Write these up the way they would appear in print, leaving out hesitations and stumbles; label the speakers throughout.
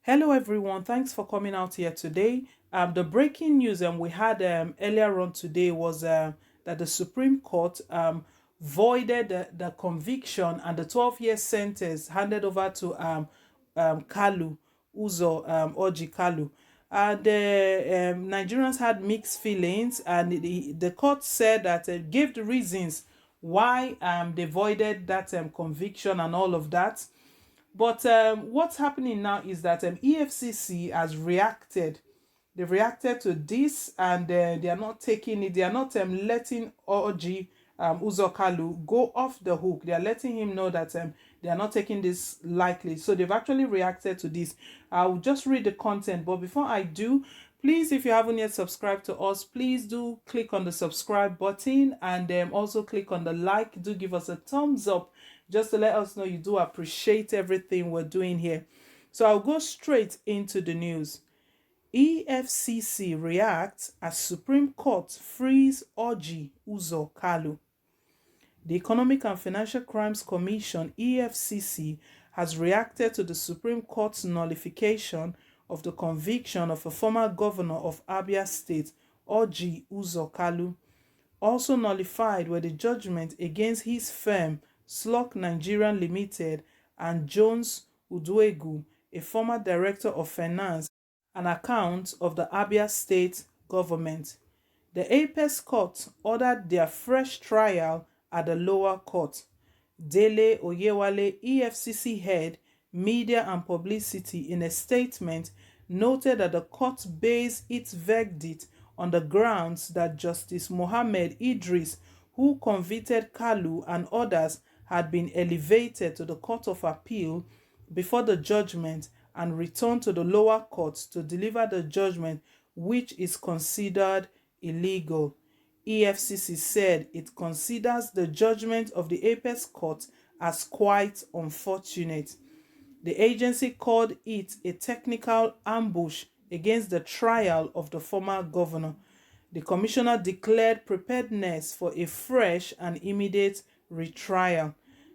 Speaker 1: Hello, everyone. Thanks for coming out here today. The breaking news we had earlier on today was that the Supreme Court voided the conviction and the 12-year sentence handed over to Kalu, Uzor, Oji Kalu. The Nigerians had mixed feelings, and the court said that gave the reasons why they voided that conviction and all of that. But what's happening now is that EFCC has reacted. They've reacted to this, and they are not taking it. They are not letting Oji Uzor Kalu go off the hook. They are letting him know that they are not taking this lightly. So they've actually reacted to this. I'll just read the content. But before I do, please, if you haven't yet subscribed to us, please do click on the subscribe button, and also click on the like. Do give us a thumbs up just to let us know you do appreciate everything we're doing here. So I'll go straight into the news. EFCC reacts as Supreme Court frees Oji Uzor Kalu. The Economic and Financial Crimes Commission, EFCC, has reacted to the Supreme Court's nullification of the conviction of a former governor of Abia State, Oji Uzor Kalu. Also nullified were the judgment against his firm, Slok Nigeria Limited, and Jones Uduegu, a former director of finance and accounts of the Abia State government. The Apex Court ordered their fresh trial at the lower court. Dele Oyewale, EFCC head, media and publicity, in a statement noted that the court based its verdict on the grounds that Justice Mohammed Idris, who convicted Kalu and others, had been elevated to the Court of Appeal before the judgment and returned to the lower courts to deliver the judgment, which is considered illegal. EFCC said it considers the judgment of the Apex Court as quite unfortunate. The agency called it a technical ambush against the trial of the former governor. The commissioner declared preparedness for a fresh and immediate retrial.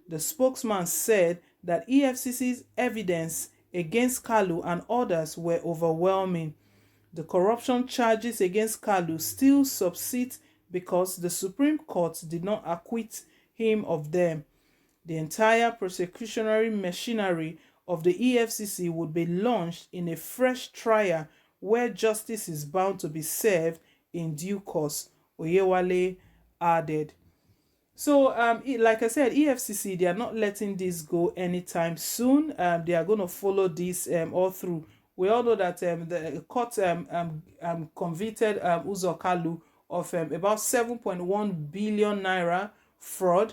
Speaker 1: The spokesman said that EFCC's evidence against Kalu and others were overwhelming. The corruption charges against Kalu still subsist because the Supreme Court did not acquit him of them. The entire prosecutionary machinery of the EFCC would be launched in a fresh trial where justice is bound to be served in due course, Oyewale added. So, like I said, EFCC, they are not letting this go anytime soon. They are going to follow this all through. We all know that the court convicted Uzor Kalu of about 7.1 billion naira fraud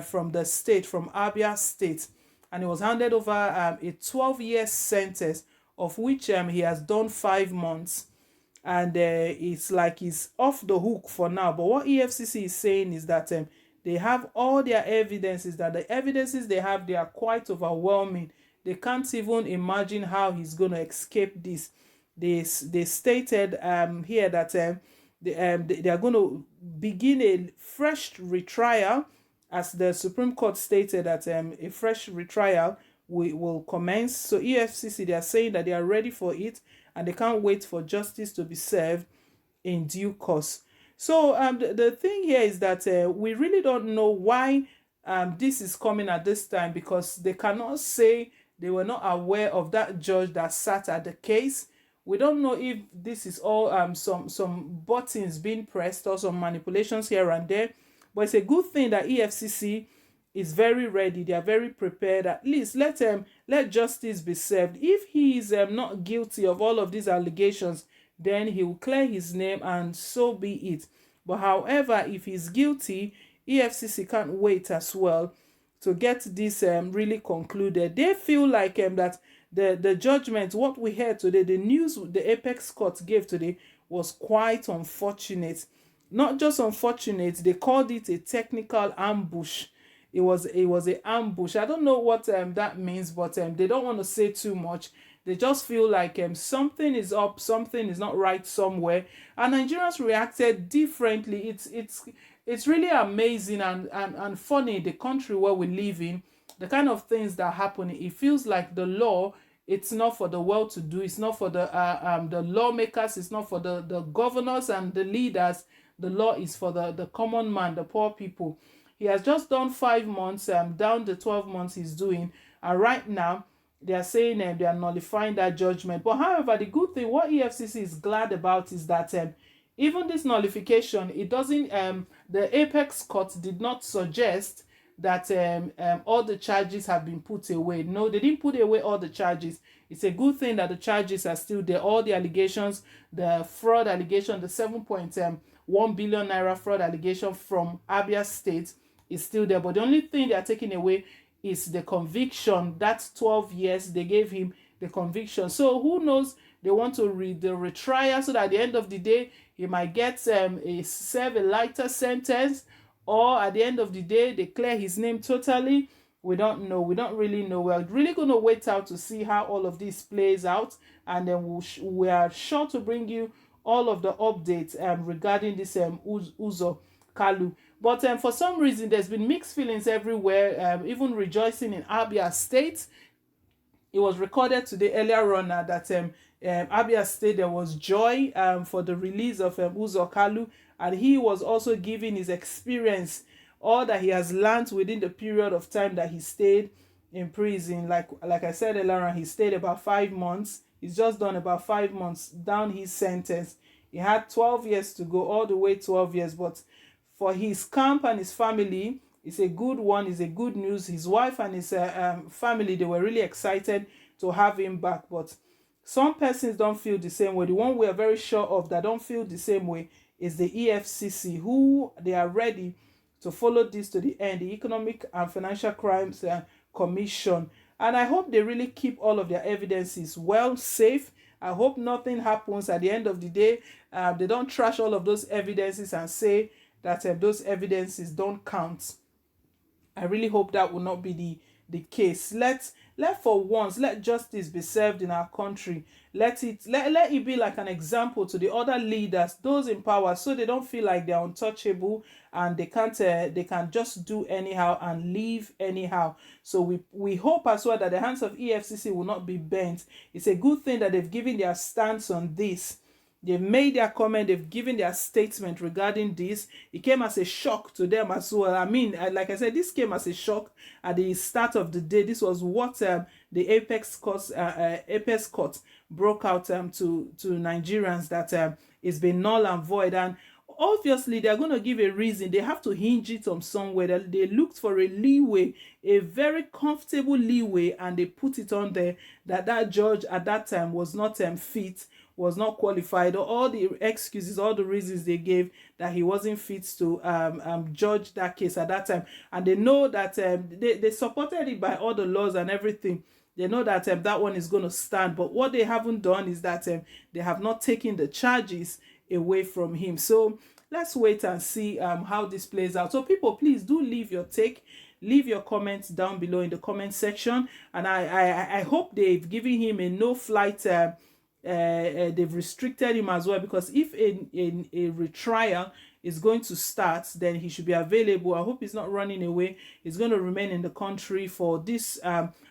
Speaker 1: from the state, from Abia State. And he was handed over a 12-year sentence, of which he has done 5 months. And it's like he's off the hook for now. But what EFCC is saying is that they have all their evidences, that the evidences they have, they are quite overwhelming. They can't even imagine how he's going to escape this. They stated here that they are going to begin a fresh retrial, as the Supreme Court stated that a fresh retrial will commence. So EFCC, they are saying that they are ready for it, and they can't wait for justice to be served in due course. So the thing here is that we really don't know why this is coming at this time, because they cannot say they were not aware of that judge that sat at the case. We don't know if this is all some buttons being pressed or some manipulations here and there. But it's a good thing that EFCC is very ready. They are very prepared. At least let justice be served. If he is not guilty of all of these allegations, then he will clear his name, and so be it. But however, if he's guilty, EFCC can't wait as well to get this really concluded. They feel like that the judgment, what we heard today, the news the Apex Court gave today, was quite unfortunate. Not just unfortunate, they called it a technical ambush. It was an ambush. I don't know what that means, but they don't want to say too much. They just feel like something is up, something is not right somewhere, and Nigerians reacted differently. It's really amazing and funny, the country where we live in, the kind of things that happen. It feels like the law It's not for the well-to-do. It's not for the lawmakers. It's not for the governors and the leaders. The law is for the common man, the poor people. He has just done 5 months, down the 12 months he's doing, and right now they are saying they are nullifying that judgment. But however, the good thing, what EFCC is glad about is that even this nullification, it doesn't. The apex court did not suggest that all the charges have been put away. No, they didn't put away all the charges. It's a good thing that the charges are still there. All the allegations, the fraud allegation, the 7.1 billion naira fraud allegation from Abia State is still there. But the only thing they are taking away is the conviction. That's 12 years they gave him the conviction. So who knows? They want to read the retrial so that at the end of the day he might get serve a lighter sentence, or at the end of the day they clear his name totally. We don't know. We don't really know. We're really going to wait out to see how all of this plays out, and then we are sure to bring you all of the updates regarding this Uzor Kalu. But for some reason there's been mixed feelings everywhere, even rejoicing in Abia State. It was recorded today earlier on that Abia State, there was joy for the release of Uzor Kalu, and he was also giving his experience, all that he has learned within the period of time that he stayed in prison. Like I said earlier on, he stayed about 5 months. He's just done about 5 months down his sentence. He had 12 years to go, all the way 12 years. But for his camp and his family, it's a good one. It's a good news. His wife and his family, they were really excited to have him back. But some persons don't feel the same way. The one we are very sure of that don't feel the same way is the EFCC, who they are ready to follow this to the end, the Economic and Financial Crimes Commission. And I hope they really keep all of their evidences well safe. I hope nothing happens at the end of the day. They don't trash all of those evidences and say that those evidences don't count. I really hope that will not be the case. Let for once, let justice be served in our country. Let it be like an example to the other leaders, those in power, so they don't feel like they're untouchable and they can just do anyhow and leave anyhow. So we hope as well that the hands of EFCC will not be bent. It's a good thing that they've given their stance on this. They've made their comment, they've given their statement regarding this. It came as a shock to them as well. I mean, like I said, this came as a shock at the start of the day. This was what the Apex Court broke out to Nigerians, that it's been null and void. And obviously, they're going to give a reason. They have to hinge it on somewhere. They looked for a leeway, a very comfortable leeway, and they put it on there that judge at that time was not fit, was not qualified, or all the excuses, all the reasons they gave that he wasn't fit to judge that case at that time. And they know that they supported it by all the laws and everything. They know that that one is going to stand. But what they haven't done is that they have not taken the charges away from him. So let's wait and see how this plays out. So people, please do leave your take. Leave your comments down below in the comment section. And I hope they've given him a no-flight they've restricted him as well, because if a retrial is going to start, then he should be available. I hope he's not running away. He's going to remain in the country for this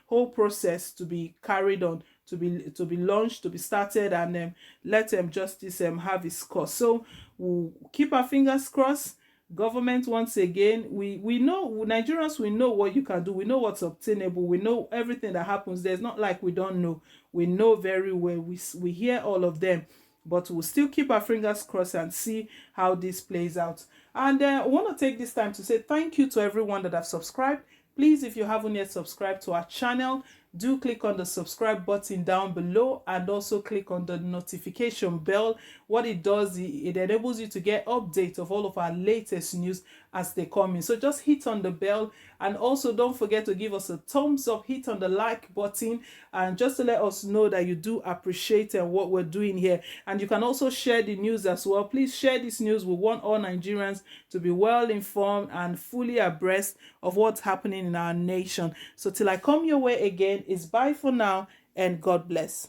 Speaker 1: whole process to be carried on, to be launched, to be started, and let justice have its course. So we'll keep our fingers crossed. Government, once again, we know, Nigerians, we know what you can do. We know what's obtainable. We know everything that happens. There's not like we don't know. We know very well. We hear all of them, but we'll still keep our fingers crossed and see how this plays out. And I want to take this time to say thank you to everyone that have subscribed. Please, if you haven't yet subscribed to our channel, do click on the subscribe button down below and also click on the notification bell. What it does, it enables you to get updates of all of our latest news as they come in. So just hit on the bell, and also don't forget to give us a thumbs up, hit on the like button, and just to let us know that you do appreciate what we're doing here. And you can also share the news as well. Please share this news. We want all Nigerians to be well informed and fully abreast of what's happening in our nation. So till I come your way again, it's bye for now, and God bless.